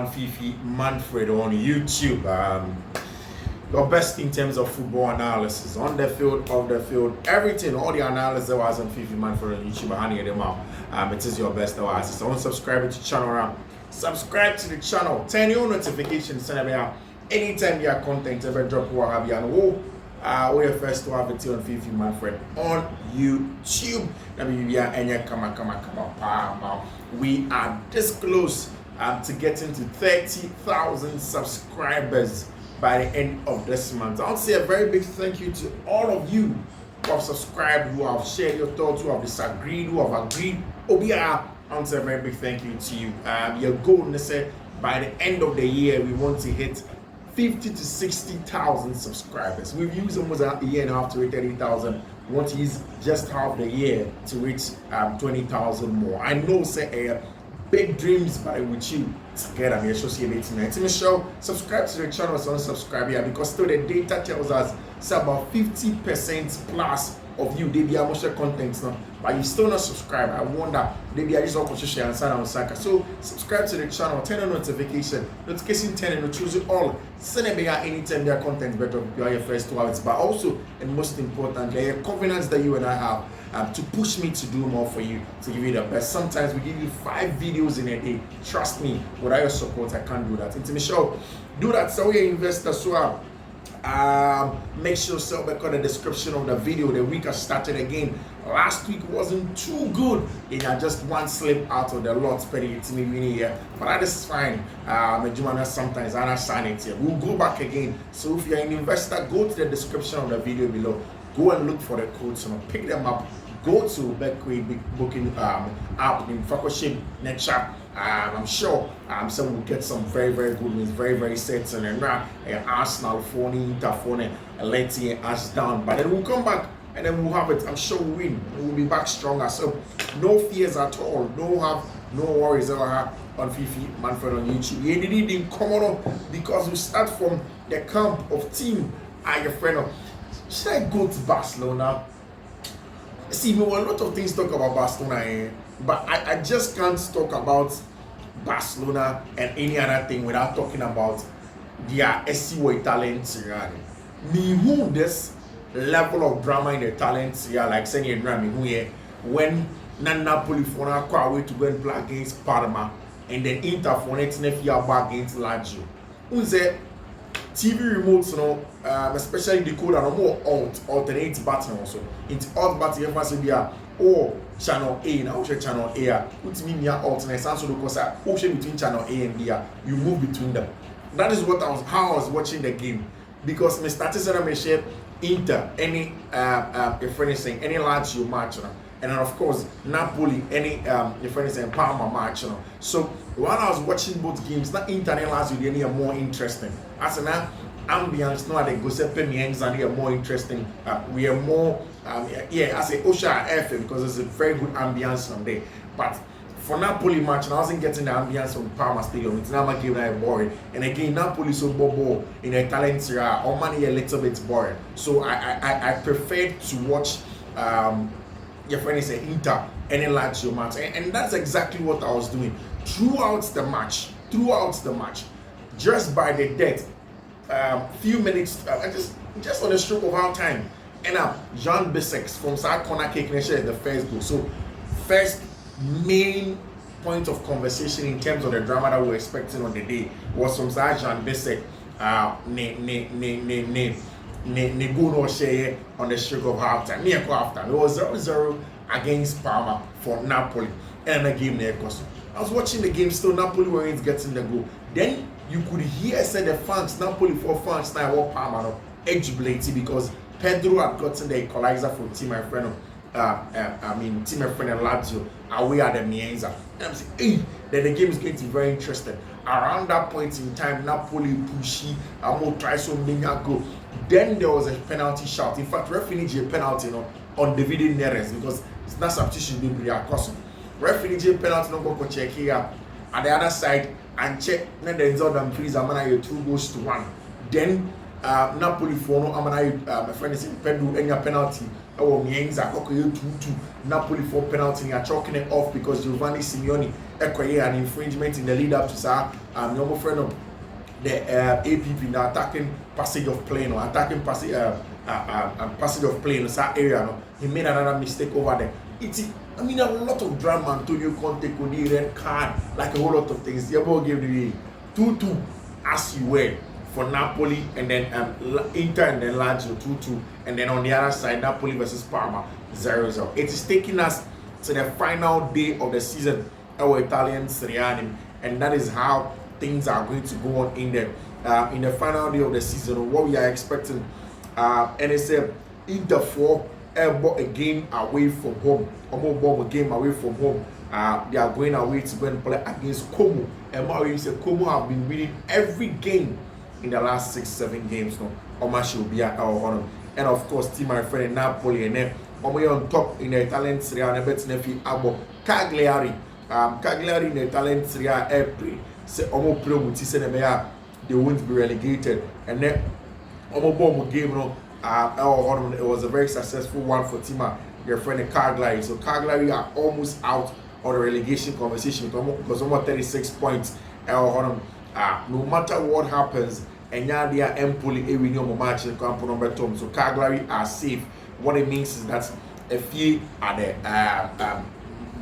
on Fiifi-Manfred on YouTube. Your best in terms of football analysis, on the field, off the field, everything, all the analysis that was on Fiifi-Manfred on YouTube, it is your best analysis. So subscribe to the channel, subscribe to the channel, turn your notifications, send anytime your content ever drop, we'll have you on we're first to have it on Fiifi-Manfred on YouTube. We are this close to getting to 30,000 subscribers by the end of this month. I'll say a very big thank you to all of you who have subscribed, who have shared your thoughts, who have disagreed, who have agreed. I'll say a very big thank you to you. Your goal is by the end of the year, we want to hit 50 to 60,000 subscribers. We've used almost a year and a half to reach 30,000. We want to use just half the year to reach 20,000 more. I know, say, big dreams, but with you together, I'm associating it. Show subscribe to the channel, so subscribe here because still the data tells us it's about 50% plus of you they be emotional content now, but you still not subscribe. I wonder they be just all conscious and sign on Saka. So subscribe to the channel, turn on notification, turn and choose it all. Send me anytime their content better you are your first 2 hours, but also and most importantly, a confidence that you and I have to push me to do more for you, to give you the best. Sometimes we give you 5 videos in a day. Trust me, without your support, I can't do that. Into the show, do that. So we investors so make sure to check the description of the video. The week has started again. Last week wasn't too good. I just one slip out of the lot, spending it me winning here, but that is fine. Sometimes I understand it here. We'll go back again. So if you're an investor, go to the description of the video below. Go and look for the codes and pick them up. Go to Betway booking app in Fakoship next chat. I'm sure some will get some very good news, very certain. And Arsenal phone, Inter phone, and let's see us down. But then we'll come back and then we'll have it. I'm sure we'll win. We'll be back stronger. So no fears at all. No worries on Fiifi-Manfred on YouTube. You didn't come on because we start from the camp of team. Your friend. Should I go to Barcelona? See, we want a lot of things to talk about Barcelona, but I just can't talk about Barcelona and any other thing without talking about their SCY talent. Me who this level of drama in the talent, like saying when Napoli for away to go and play against Parma, and then Inter for next year back against Lazio. TV remotes, especially the code are more alternate button also. It's alt button every or channel A now channel A. Which means you alternate so because option between channel A and B. You move between them. That is how I was watching the game. Because my status and share Inter any your friend is saying any Lazio match, and then of course Napoli any your friend is saying Parma match. So while I was watching both games, not Inter and Lazio they are more interesting. As an ambience, no, they go separate and they are more interesting. We are more I say Osha F because it's a very good ambience from there. But for Napoli match, I wasn't getting the ambience from Parma Stadium. It's not my game that is boring. And again, Napoli so bobo in a talent area, or money a little bit boring. So I prefer to watch your friend is Inter any Lazio match, and that's exactly what I was doing throughout the match. Just by the death, few minutes, just on the stroke of our time, and Jean Bissex from South Corner Cake Nation is the first goal. So first main point of conversation in terms of the drama that we were expecting on the day was from Jean Bissex ne goal no share on the stroke of half time. Me after it was 0-0 against Parma for Napoli, and the game there because I was watching the game still. Napoli weren't getting the goal. Then you could hear said the fans, Napoli for fans now what Parma no jubilating because Pedro had gotten the equalizer for team my friend team my friend and Lazio away at the Mienza. And I'm saying, hey, then the game is going to be very interesting. Around that point in time, Napoli pushy, Amo try so many goal. Then there was a penalty shot. In fact, referee a penalty on David Neres because it's not substitution being across. Referee penalty no go check here at the other side and check then the result and please I'm gonna 2 goals to 1. Then Napoli for no amana my friend is Pedro any penalty. Our means are 2-2. Napoli for penalty are chalking it off because Giovanni Simeone acquired an infringement in the lead up to Sa normal friend of the APP now attacking passage of play or attacking passage of play in that area. No? He made another mistake over there. I mean, a lot of drama. Antonio Conte could need red card, like a whole lot of things. The ball gave the 2-2 as you were for Napoli, and then Inter and then Lazio 2-2, and then on the other side Napoli versus Parma 0-0. It is taking us to the final day of the season, our Italian Serie A, and that is how things are going to go on in the final day of the season. What we are expecting, and it's Inter 4 a game away from home, a game away from home. They are going away to go and play against Como, and Mario said Como have been winning every game in the last 6-7 games. No, Omashi will be at our honor, and of course, team my friend in Napoli, and then on top in the Italian Serie A, and Betway Abo Cagliari in the Italian Serie A April. Say Omo play say they won't be relegated, and then Omo bomb game no it was a very successful one for Tima, their friend Cagliari. So Cagliari are almost out of the relegation conversation because almost 36 points. No matter what happens, and now they are Empoli winning on match in camp number 2. So Cagliari are safe. What it means is that if you are the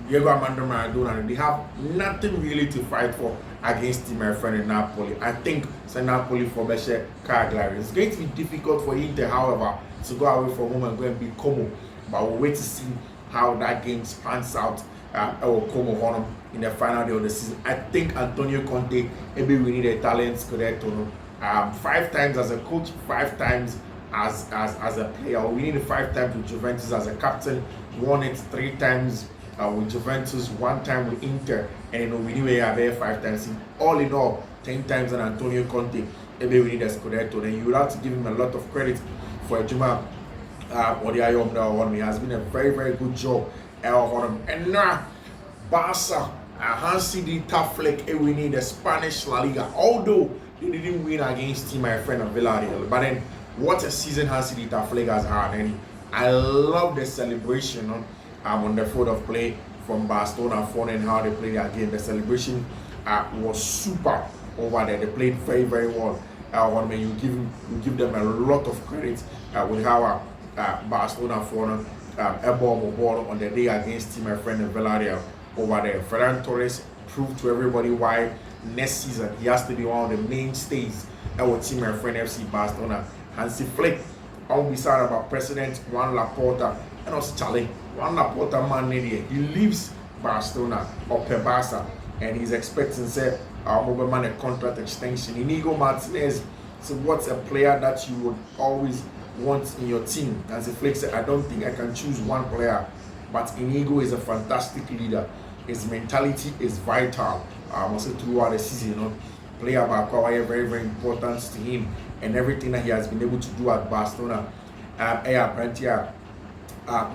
Diego Armando Maradona, they have nothing really to fight for against my friend in Napoli. I think it's Napoli for Beshe Cagliari. It's going to be difficult for Inter, however, to go away from home and go and beat Como. But we'll wait to see how that game pans out Como Honor in the final day of the season. I think Antonio Conte, maybe we need a talent Scudetto. 5 times as a coach, 5 times as a player. We need 5 times with Juventus as a captain. Won it 3 times with Juventus, 1 time with Inter, and we knew we are there 5 times. All in all, 10 times on Antonio Conte. Maybe we need a Scudetto. Then you would have to give him a lot of credit for Juma or he has been a very, very good job. And now, Barca, Hansi Di Taflek, we need the Spanish La Liga. Although they didn't win against my friend of Villarreal, but then what a season Hansi Di Taflek has had, and I love the celebration on the field of play from Barcelona for and how they played their game. The celebration was super over there. They played very, very well. You give them a lot of credit with how Barcelona for a ball on the day against my friend in Villarreal over there. Ferran Torres proved to everybody why next season he has to be one of the mainstays our team my friend FC Barcelona. Hansi Flick, I'll be sad about President Juan Laporta and also Charlie. Juan Laporta man he leaves Barcelona or Barca, and he's expecting say mobile man a contract extension. Inigo Martinez, so what's a player that you would always want in your team? Hansi Flick said, I don't think I can choose one player, but Inigo is a fantastic leader. His mentality is vital. Also throughout the season, player Barca very, very important to him, and everything that he has been able to do at Barcelona.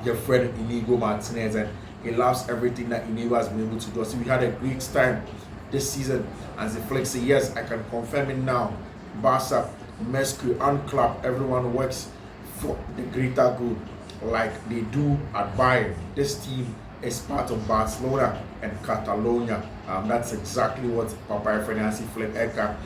Your friend Inigo Martinez, and he loves everything that Inigo has been able to do. So we had a great time this season. As the Flex said, yes, I can confirm it now. Barca, Mescu, and Club, everyone works for the greater good like they do at Bayern. This team is part of Barcelona and Catalonia. That's exactly what Papa Nancy Fleck Eka.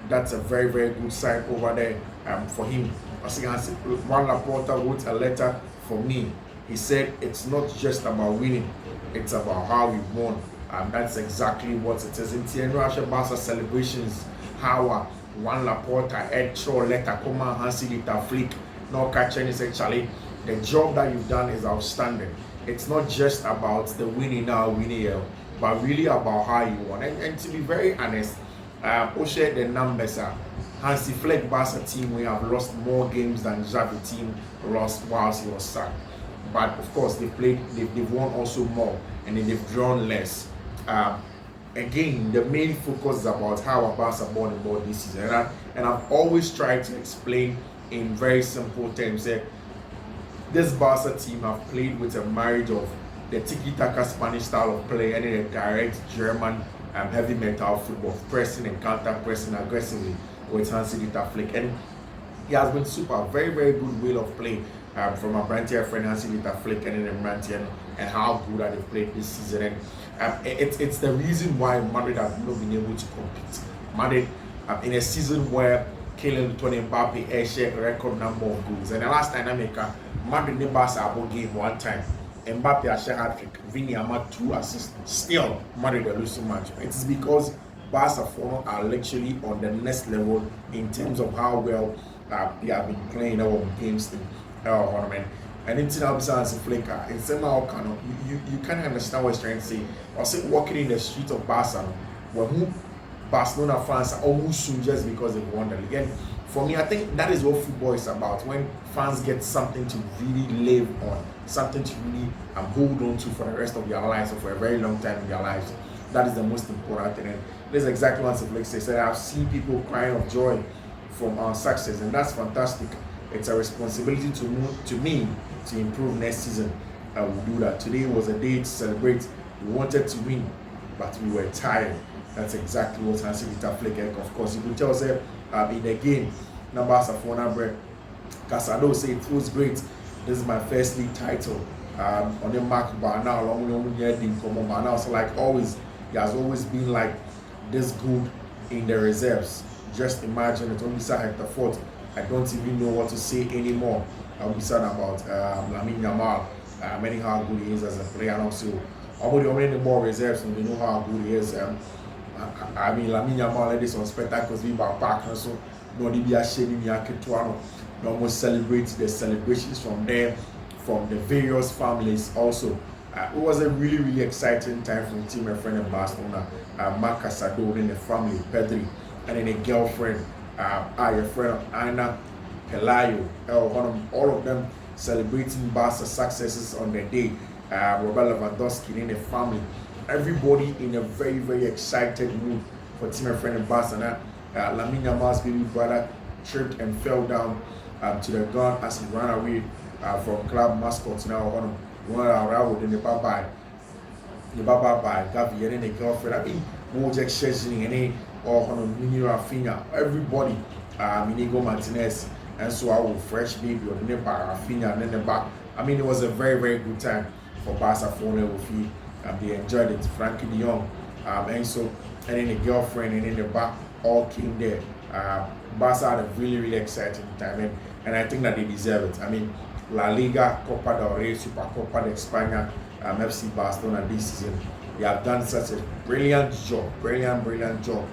That's a very, very good sign over there for him. I think Juan Laporta wrote a letter for me. He said it's not just about winning, it's about how we won. That's exactly what it is. In Tierno Barca celebrations, how Juan Laporta had throw letter come on Hansi Di Taflek. No catching is actually the job that you've done is outstanding. It's not just about the winning now, but really about how you won. And to be very honest, share the numbers. Hansi Flick Barca team, we have lost more games than Xavi team lost whilst he was sacked. But of course, they've won also more, and then they've drawn less. Again, the main focus is about how Barca won the ball this season, and I've always tried to explain in very simple terms that this Barca team have played with a marriage of the tiki-taka Spanish style of play and a direct German heavy metal football, pressing and counter pressing aggressively with Hansi Flick, and he has been super, very very good way of play from a Brantier friend Hansi Flick and then Brantier, and how good are they played this season. And it's the reason why Madrid have not been able to compete. Madrid in a season where Kylian Mbappe shared a record number of goals, and the last time America Madrid and Barca about game one time. Mbappe has shared hat-trick, Raphinha 2 assists. Still, Madrid are losing match. It's because Barcelona are literally on the next level in terms of how well they have been playing our games in tournament. And it's now besides the flicker. It's somehow kind of you can't understand what he's trying to say. I was walking in the street of Barcelona, where Barcelona fans are almost soon just because they won the league. And for me, I think that is what football is about. When fans get something to really live on, something to really hold on to for the rest of their lives or for a very long time in their lives, that is the most important thing. And this is exactly what Flick said. I've seen people crying of joy from our success, and that's fantastic. It's a responsibility to me to improve next season. I will do that. Today was a day to celebrate. We wanted to win, but we were tired. That's exactly what Hansi Flick. Of course, you could tell us in the game, numbers of one Casado said it was great. This is my first league title. On the mark by now, long year didn't come on by now. So like always, he has always been like this good in the reserves. Just imagine it. Only Hector Fort. I don't even know what to say anymore. I'll be sad about Lamine Yamal. Many how good he is as a player, and also the ball reserves, and they know how good he is. I mean, Lamine Yamal led this on spectacles we back and so no be ashamed me almost celebrate the celebrations from there, from the various families also. It was a really exciting time for the team, my friend in Barcelona, Marc Casado and the family, Pedri, and then a girlfriend, your friend Ana Pelayo, all of them celebrating Barca's successes on the day. Robert Lewandowski and the family, everybody in a very excited mood for team, my friend in Barcelona. Lamine Yamal's baby brother tripped and fell down to the ground as he ran away from club mascots. Now one around in the bye Gavi and the girlfriend. I mean, Wojek Szczesny and Mini Raphinha, everybody, Inigo Martinez, and so our fresh baby on the bar, Raphinha, and then the back. I mean, it was a very good time for Barcelona with you. They enjoyed it. Frankie de Jong, and then the girlfriend and then the back all came there. Barca had a really exciting time, and I think that they deserve it. I mean, La Liga, Copa del Rey, Supercopa de España, FC Barcelona this season, they have done such a brilliant job, brilliant job.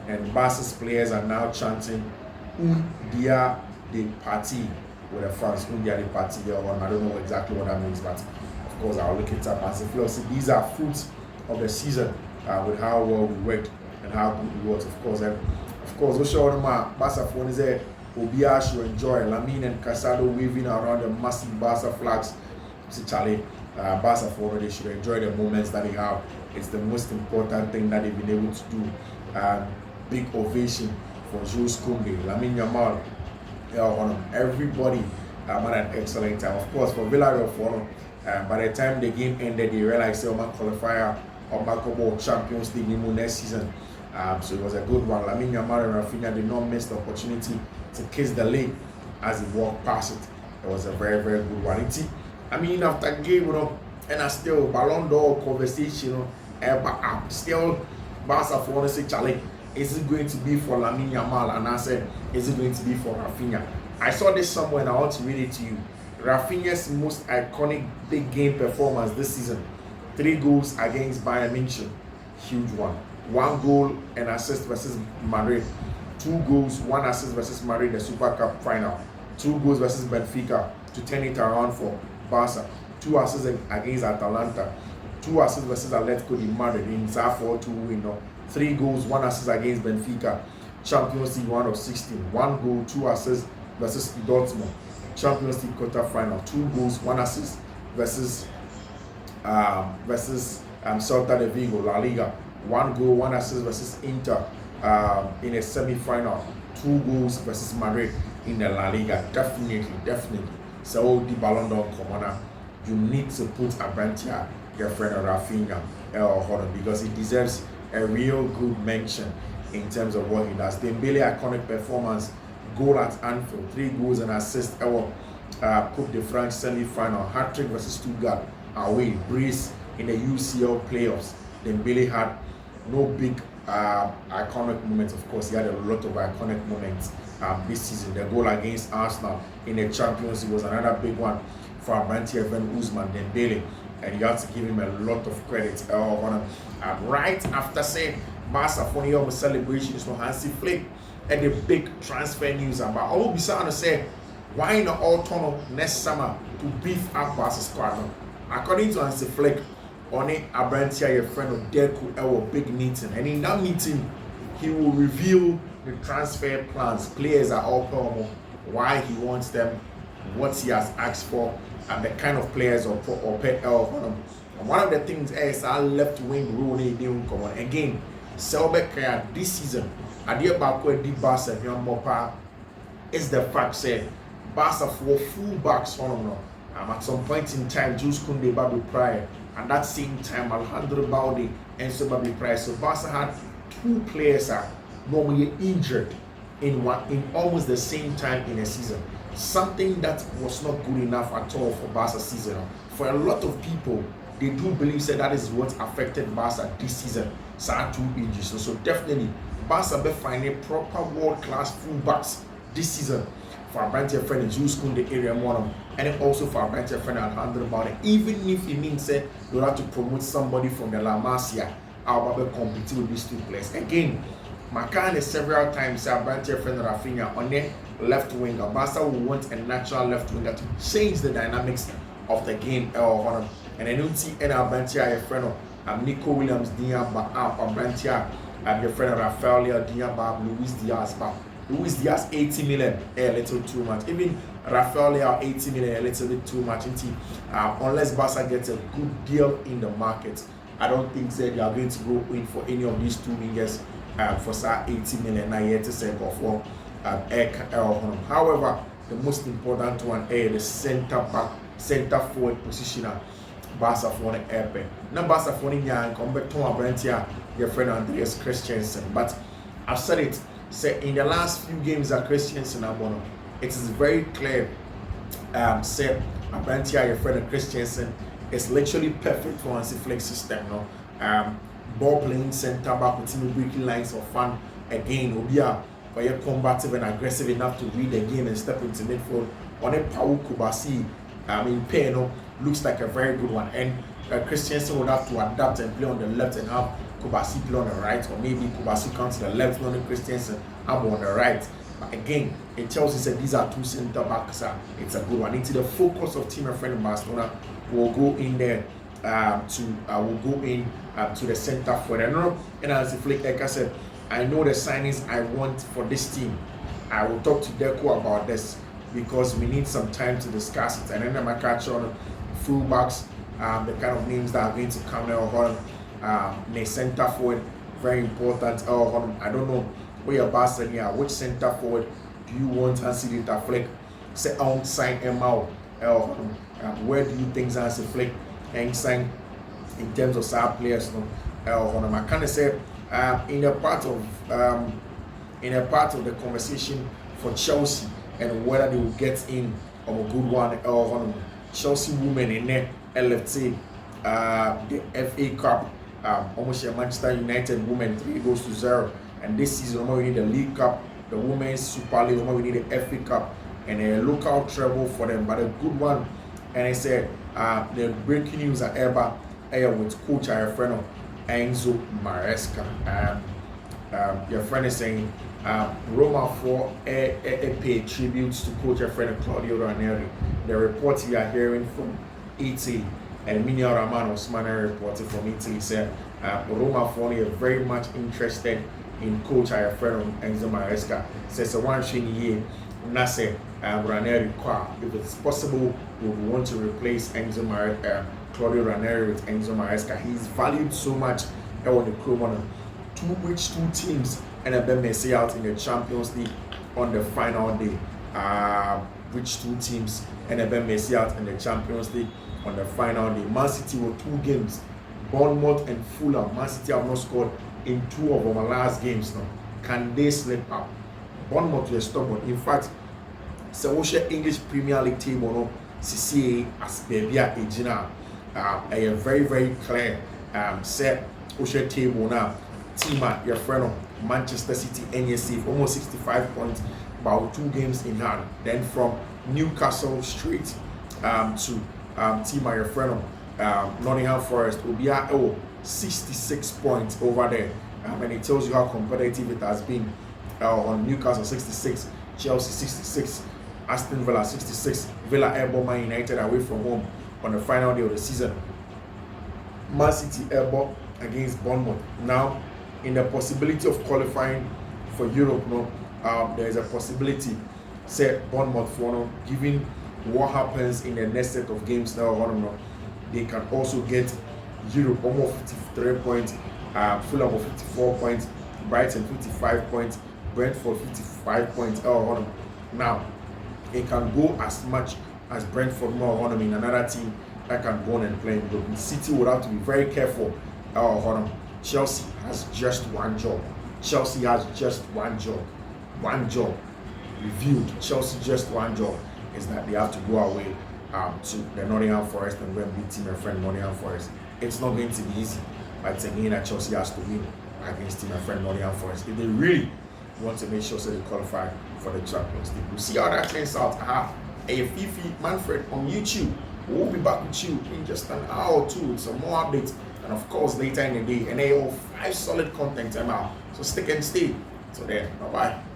And Barca's players are now chanting Un dia de party with the fans. Un dia de party. I don't know exactly what that means, but of course I'll look it up. As a philosophy, these are fruits of the season with how well we worked and how good we was, of course. And of course, we show them Barca phone is there. Obia should enjoy Lamine and Casado waving around the massive Barca flags. See, Charlie, Barca phone, they should enjoy the moments that they have. It's the most important thing that they've been able to do. Big ovation for Jules Koundé, Lamine Yamal, everybody had an excellent time. Of course, for Villarreal, by the time the game ended, they realized they're qualifier of Barca Champions League next season. So it was a good one. Lamine Yamal and Raphinha did not miss the opportunity to kiss the league as he walked past it. It was a very good one. I mean, after game, and I still Ballon d'Or conversation, but still Barca for say, Charlie, is it going to be for Lamine Yamal? And I said, is it going to be for Raphinha? I saw this somewhere and I want to read it to you. Raphinha's most iconic big game performance this season: 3 goals against Bayern Munich, huge one. 1 goal and assist versus Madrid. 2 goals, 1 assist versus Madrid, the Super Cup final. 2 goals versus Benfica to turn it around for Barca. 2 assists against Atalanta. 2 assists versus Atletico de Madrid in 4-2 win. 3 goals, 1 assist against Benfica. Champions League 1 of 16. 1 goal, 2 assists versus Dortmund. Champions League quarter final. 2 goals, 1 assist versus Celta de Vigo, La Liga. 1 goal, 1 assist versus Inter in a semi-final. 2 goals versus Madrid in the La Liga. Definitely. So the Ballon d'Or commander, you need to put a bench here your friend Raphinha because he deserves a real good mention in terms of what he does. Dembele iconic performance, goal at Anfield, 3 goals and assists. Coupe de France semi-final, hat-trick versus Stuttgart away, brace in the UCL playoffs. Dembele had no big iconic moments. Of course, he had a lot of iconic moments this season. The goal against Arsenal in the Champions League was another big one for Abanti Evan Usman Dembele, and you have to give him a lot of credit. Right after saying Barca for the celebrations for Hansi Flick and the big transfer news about all be starting to say why not all tunnel next summer to beef up Barca squad. According to Hansi Flick, on it Abanti your friend of Deku our big meeting, and in that meeting he will reveal the transfer plans. Players are all promo, why he wants them, what he has asked for, and the kind of players or one of the things is our left wing role didn't come on again. Selbek this season, Adia Bakwe di Barca Mopa is the fact said Barca for full backs on them. At some point in time, Jules Koundé Babi Prior, and that same time Alejandro Balde and so Babi Prior. So Barca had 2 players normally injured in almost the same time in a season. Something that was not good enough at all for Barca season. For a lot of people, they do believe that is what affected Barca this season. So 2 injuries. So definitely Barca be finding proper world-class fullbacks this season for Abanti friend Jules Koundé area one, and then also for Abanti friend Alejandro Balde. Even if it means that you have to promote somebody from the La Masia, I'll be competing with these 2 players. Again, Makan is several times Abanti friend Raphinha on the left winger. Barca will want a natural left winger to change the dynamics of the game. And then you see Abanti your friend Nico Williams, Diamba, Abanti your friend Rafael Diamba, Luis Diaz 80 million, a little too much. Even Rafael 80 million, a little bit too much. Unless Barca gets a good deal in the market, I don't think that they are going to go in for any of these 2 wingers for 80 million. I yet to say for however, the most important one is the center forward positioner. Barca for the airport. Now Barca for the young come back to Abanti, your friend Andreas Christensen. But I've said it. Say in the last few games at Christensen Abono, it is very clear. Say Abanti, your friend Christensen, is literally perfect for Hansi Flick's system. No, ball playing center back with breaking lines of fun. Again, Obia, but you're combative and aggressive enough to read the game and step into midfield. On a Pau Kubasi, Peno looks like a very good one, and Christensen would have to adapt and play on the left and have Kubasi play on the right, or maybe Kubasi comes to the left, not Christensen up on the right. But again, it tells us that these are 2 center backs. It's a good one. Into the focus of team and friend of Barcelona will go in there to the center for them. And as Flick, like I said, I know the signings I want for this team. I will talk to Deco about this because we need some time to discuss it. And then I'm going to catch on fullbacks, the kind of names that are going to come there. The center forward, very important. I don't know where your Barca here. Which center forward do you want Hansi Flick say sign him out? Where do you think Hansi Flick and sign in terms of star players? I kind of say in a part of the conversation for Chelsea and whether they will get in on a good one. Chelsea women in there, LFT, the FA Cup. Almost a Manchester United women 3-0, and this season we need the League Cup, the Women's Super League, we need the FA Cup, and a local treble for them, but a good one. And I said the breaking news are ever with Coach Alfredo Enzo Maresca. Your friend is saying Roma for pay tributes to Coach Alfredo Claudio Ranieri. The report we are hearing from Italy, and Minio Romano Osmane reported from Italy said Roma for are very much interested in Coach Alfredo Enzo Maresca. Says one year Nase Ranieri qua. If it's possible, we would want to replace Enzo Maresca, Claudio Ranieri with Enzo Maresca. He's valued so much on the Chromon. Which two teams and then they say out in the Champions League on the final day? Which 2 teams and then they say out in the Champions League on the final day. Man City were 2 games. Bournemouth and Fulham. Man City have not scored in 2 of our last games now. Can they slip up? Bournemouth were stubborn. In fact, so we share English Premier League table no CCA as baby a ejina a very very clear set we share table now team at your friend of Manchester City NSC almost 65 points, about 2 games in hand. Then from Newcastle straight to team at your friend of Nottingham Forest will be at 66 points over there, and it tells you how competitive it has been. On Newcastle 66, Chelsea 66, Aston Villa 66, Villa airball Man United away from home on the final day of the season. Man City airball against Bournemouth. Now, in the possibility of qualifying for Europe, there is a possibility, say Bournemouth for given what happens in the next set of games now, they can also get Europe almost 53 points, Fulham 54 points, Brighton 55 points, Brentford 55 points. Now, it can go as much as Brentford more in another team that can go on and play in Europe. City would have to be very careful. Chelsea has just one job. Chelsea has just one job. One job reviewed. Chelsea just one job is that they have to go away to the Nottingham Forest and go and beat team and friend Nottingham Forest. It's not going to be easy, but it's again that Chelsea has to win against team and friend Nottingham Forest if they really want to make sure so they qualify for the Champions League. We'll see how that turns out. A Fiifi-Manfred on YouTube. We'll be back with you in just an hour or 2 with some more updates, and of course later in the day, and they all 5 solid content out. So stick and stay. So then, bye bye.